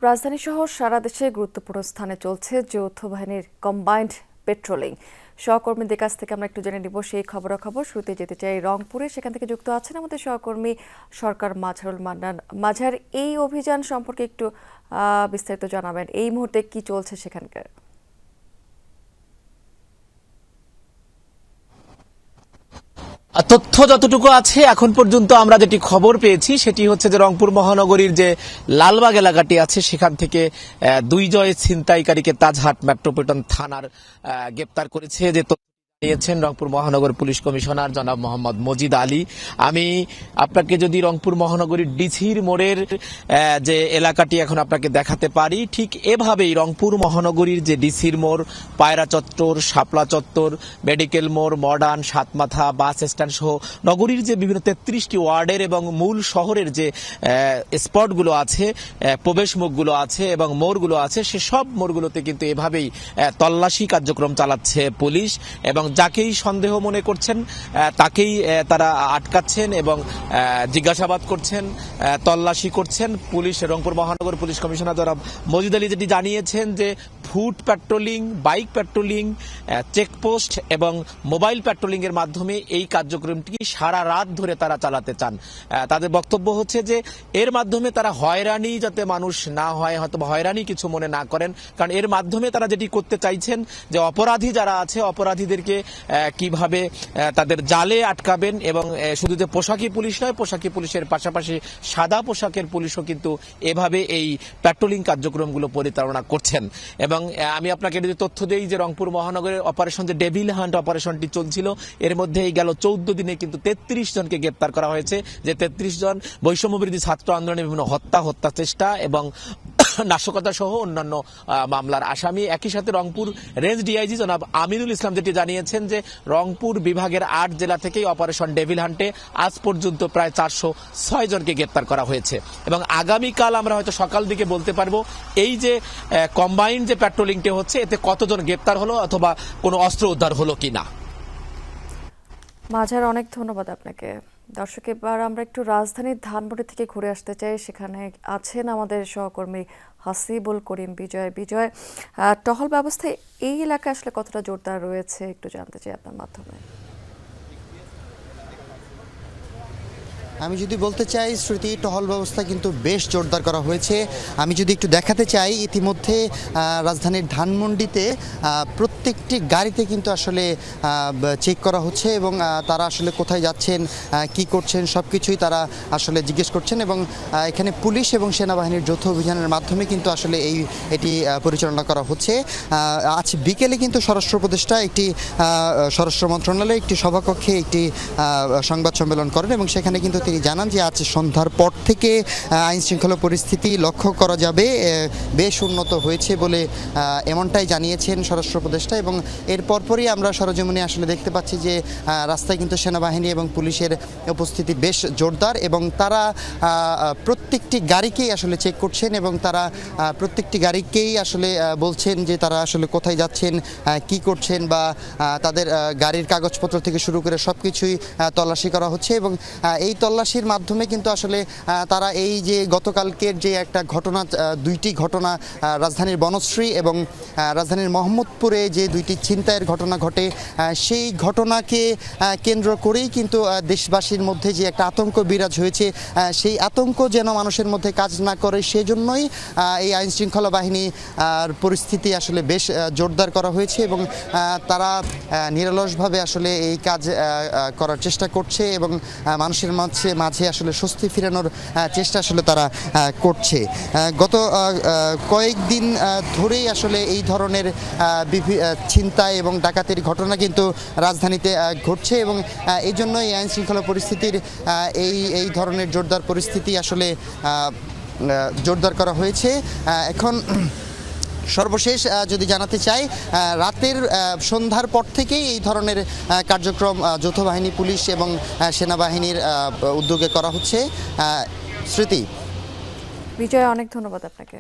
রাজধানী সহ সারা দেশে গুরুত্বপূর্ণ স্থানে চলছে যৌথ বাহিনীর কম্বাইন্ড পেট্রোলিং। সহকর্মীদের কাছ থেকে আমরা একটু জেনে নিব সেই খবরাখবর। শুরুতে যেতে চাই রংপুরে, সেখান থেকে যুক্ত আছেন আমাদের সহকর্মী সরকার মাঝারুল মান্নান। মাঝার, এই অভিযান সম্পর্কে একটু বিস্তারিত জানাবেন, এই মুহূর্তে কি চলছে সেখানকার? তথ্য যতটুকু আছে এখন পর্যন্ত আমরা যেটি খবর পেয়েছি সেটি হচ্ছে যে রংপুর মহানগরীর যে লালবাগ এলাকাটি আছে সেখান থেকে দুই জয় ছিনতাইকারীকে তাজহাট মেট্রোপলিটন থানার গ্রেপ্তার করেছে। যে দিয়েছেন রংপুর মহানগর পুলিশ কমিশনার জনাব মোহাম্মদ মজিদ আলী। আমি আপনাকে যদি রংপুর মহানগরীর ডিসির মোড়ের যে এলাকাটি এখন আপনাকে দেখাতে পারি, ঠিক এভাবেই রংপুর মহানগরীর যে ডিসির মোড়, পায়রা চত্বর, শাপলা চত্বর, মেডিকেল মোড়, মডার্ন, সাতমাথা, বাস স্ট্যান্ড সহ নগরীর যে বিভিন্ন 33টি ওয়ার্ডের এবং মূল শহরের যে স্পটগুলো আছে, প্রবেশ মুখগুলো আছে এবং মোড়গুলো আছে, সে সব মোড়গুলোতে কিন্তু এভাবেই তল্লাশি কার্যক্রম চালাচ্ছে পুলিশ এবং যাকেই সন্দেহ মনে করছেন তাকেই তারা আটকাচ্ছেন এবং জিজ্ঞাসাবাদ করছেন, তল্লাশি করছেন। পুলিশ রংপুর মহানগর পুলিশ কমিশনার জনাব মজিদ আলী যেটি জানিয়েছেন যে foot patrolling, bike patrolling, checkpost এবং মোবাইল প্যাট্রোলিং এর মাধ্যমে এই কার্যক্রমটি সারা রাত ধরে তারা চালাতে চান। তাদের বক্তব্য হচ্ছে যে এর মাধ্যমে তারা হয়রানি যাতে মানুষ না হয়, হয়তো হয়রানি কিছু মনে না করেন, কারণ এর মাধ্যমে তারা যেটি করতে চাইছেন যে অপরাধী যারা আছে অপরাধীদেরকে কিভাবে তাদের জালে আটকাবেন। এবং শুধু যে পোশাকি পুলিশ নয়, পোশাকি পুলিশের পাশাপাশি সাদা পোশাকের পুলিশও কিন্তু এভাবে এই প্যাট্রোলিং কার্যক্রমগুলো পরিচালনা করছেন। এবং আমি আপনাকে যদি তথ্য দেই যে রংপুর মহানগরের অপারেশন যে ডেভিল হান্ট অপারেশনটি চলছিল, এর মধ্যে এই গেল 14 দিনে কিন্তু 33 জনকে গ্রেপ্তার করা হয়েছে। যে 33 জন বৈষম্য বিরোধী ছাত্র আন্দোলনের বিভিন্ন হত্যা চেষ্টা এবং নাশকতা সহ অন্যান্য মামলার আসামি। একই সাথে রংপুর রেঞ্জ ডিআইজি জনাব আমিনুল ইসলাম যেটি জানিয়েছেন যে রংপুর বিভাগের 8 জেলা থেকেই অপারেশন ডেভিল হান্টে আজ পর্যন্ত প্রায় 406 জনকে গ্রেপ্তার করা হয়েছে। এবং আগামীকাল আমরা হয়তো সকাল দিকে বলতে পারবো এই যে কম্বাইন্ড যে প্যাট্রোলিংটি হচ্ছে এতে কতজন গ্রেপ্তার হলো অথবা কোনো অস্ত্র উদ্ধার হলো কিনা। মাঝার, অনেক ধন্যবাদ আপনাকে। দর্শক, এবার আমরা একটু রাজধানীর ধানমন্ডি থেকে ঘুরে আসতে চাই। সেখানে আছেন আমাদের সহকর্মী হাসিবুল করিম বিজয়। বিজয়, টহল ব্যবস্থায় এই এলাকায় আসলে কতটা জোরদার রয়েছে একটু জানতে চাই আপনার মাধ্যমে। আমি যদি বলতে চাই শ্রুতি, টহল ব্যবস্থা কিন্তু বেশ জোরদার করা হয়েছে। আমি যদি একটু দেখাতে চাই, ইতিমধ্যে রাজধানীর ধানমন্ডিতে প্রত্যেকটি গাড়িতে কিন্তু আসলে চেক করা হচ্ছে এবং তারা আসলে কোথায় যাচ্ছেন, কি করছেন, সব কিছুই তারা আসলে জিজ্ঞেস করছেন। এবং এখানে পুলিশ এবং সেনাবাহিনীর যৌথ অভিযানের মাধ্যমে কিন্তু আসলে এটি পরিচালনা করা হচ্ছে। আজ বিকেলে কিন্তু স্বরাষ্ট্র উপদেষ্টা একটি স্বরাষ্ট্র মন্ত্রণালয়ে একটি সভাকক্ষে একটি সংবাদ সম্মেলন করেন এবং সেখানে কিন্তু তিনি জানান যে আজ সন্ধ্যার পর থেকে আইন শৃঙ্খলা পরিস্থিতি লক্ষ্য করা যাবে বেশ উন্নত হয়েছে বলে এমনটাই জানিয়েছেন স্বরাষ্ট্র উপদেষ্টা। এবং এর পরপরই আমরা সরজমিনে আসলে দেখতে পাচ্ছি যে রাস্তায় কিন্তু সেনাবাহিনী এবং পুলিশের উপস্থিতি বেশ জোরদার এবং তারা প্রত্যেকটি গাড়িকেই আসলে চেক করছেন এবং তারা প্রত্যেকটি গাড়িকেই আসলে বলছেন যে তারা আসলে কোথায় যাচ্ছেন, কি করছেন বা তাদের গাড়ির কাগজপত্র থেকে শুরু করে সব কিছুই তল্লাশি করা হচ্ছে। এবং এই তল্লাশির মাধ্যমে কিন্তু আসলে তারা এই যে গতকালকের যে একটা ঘটনা, দুইটি ঘটনা রাজধানীর বনশ্রী এবং রাজধানীর মোহাম্মদপুরে যে দুইটি ছিনতাইয়ের ঘটনা ঘটে, সেই ঘটনাকে কেন্দ্র করেই কিন্তু দেশবাসীর মধ্যে যে একটা আতঙ্ক বিরাজ হয়েছে, সেই আতঙ্ক যেন মানুষের মধ্যে কাজ না করে সেজন্যই এই আইন শৃঙ্খলা বাহিনী পরিস্থিতি আসলে বেশ জোরদার করা হয়েছে এবং তারা নিরলসভাবে আসলে এই কাজ করার চেষ্টা করছে এবং মানুষের মাঝে আসলে স্বস্তি ফিরানোর চেষ্টা আসলে তারা করছে। গত কয়েকদিন ধরেই আসলে এই ধরনের ছিনতাই এবং ডাকাতির ঘটনা কিন্তু রাজধানীতে ঘটছে এবং এই জন্য এই আইন শৃঙ্খলা পরিস্থিতির এই ধরনের জোরদার পরিস্থিতি আসলে জোরদার করা হয়েছে। এখন সর্বশেষ যদি জানাতে চাই, রাতের সন্ধ্যার পর থেকেই এই ধরনের কার্যক্রম যৌথ বাহিনী, পুলিশ এবং সেনাবাহিনীর উদ্যোগে করা হচ্ছে। স্মৃতি। বিজয়, অনেক ধন্যবাদ আপনাকে।